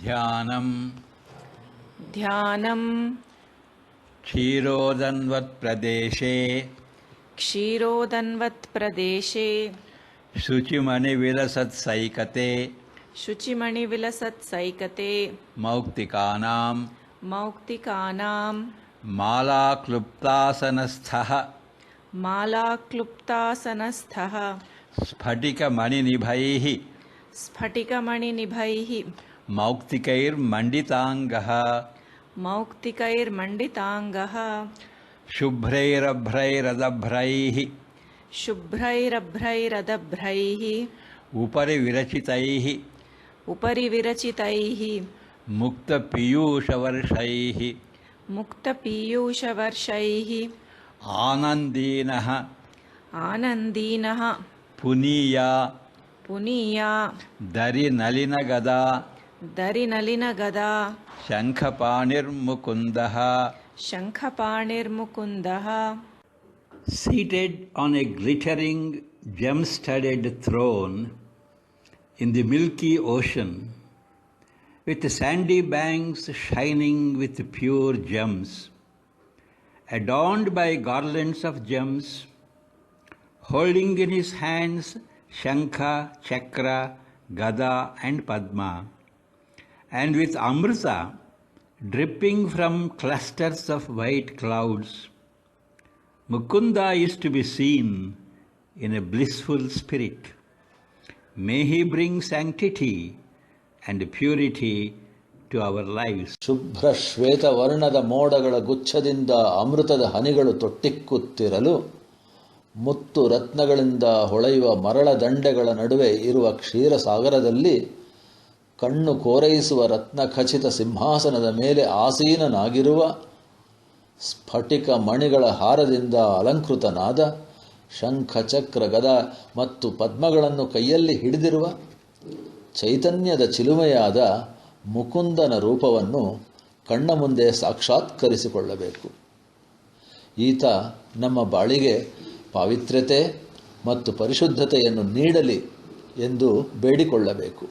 ध्यानम् ध्यानम् क्षीरोदन्वत्प्रदेशे क्षीरोदन्वत्प्रदेशे शुचिमणिविलसत्सैकते शुचिमणिविलसत्सैकते मौक्तिकानां मालाक्लुप्तासनस्थः स्फटिकमणिनिभैः मौक्तिकैर्मण्डिताङ्गः शुभ्रैरभ्रैरदभ्रैः उपरि विरचितैः मुक्तपीयूषवर्षैः आनन्दीनः Punia दरिनलिनगदा शङ्खपाणिर्मुकुन्दः. Seated on a glittering gem-studded throne in the milky ocean, with sandy banks shining with pure gems, adorned by garlands of gems, holding in his hands Shankha, Chakra, Gada and Padma, and with Amrita dripping from clusters of white clouds, Mukunda is to be seen in a blissful spirit. May he bring sanctity and purity to our lives. ಶುಭ್ರ ಶ್ವೇತ ವರ್ಣದ ಮೋಡಗಳ ಗುಚ್ಛದಿಂದ ಅಮೃತದ ಹನಿಗಳು ತೊಟ್ಟಿಕ್ಕುತ್ತಿರಲು, ಮುತ್ತು ರತ್ನಗಳಿಂದ ಹೊಳೆಯುವ ಮರಳ ದಂಡೆಗಳ ನಡುವೆ ಇರುವ ಕ್ಷೀರಸಾಗರದಲ್ಲಿ ಕಣ್ಣು ಕೋರೈಸುವ ರತ್ನಖಚಿತ ಸಿಂಹಾಸನದ ಮೇಲೆ ಆಸೀನನಾಗಿರುವ, ಸ್ಫಟಿಕ ಮಣಿಗಳ ಹಾರದಿಂದ ಅಲಂಕೃತನಾದ, ಶಂಖ ಚಕ್ರ ಗದ ಮತ್ತು ಪದ್ಮಗಳನ್ನು ಕೈಯಲ್ಲಿ ಹಿಡಿದಿರುವ ಚೈತನ್ಯದ ಚಿಲುಮೆಯಾದ ಮುಕುಂದನ ರೂಪವನ್ನು ಕಣ್ಣ ಮುಂದೆ ಸಾಕ್ಷಾತ್ಕರಿಸಿಕೊಳ್ಳಬೇಕು. ಈತ ನಮ್ಮ ಬಾಳಿಗೆ ಪಾವಿತ್ರ್ಯತೆ ಮತ್ತು ಪರಿಶುದ್ಧತೆಯನ್ನು ನೀಡಲಿ ಎಂದು ಬೇಡಿಕೊಳ್ಳಬೇಕು.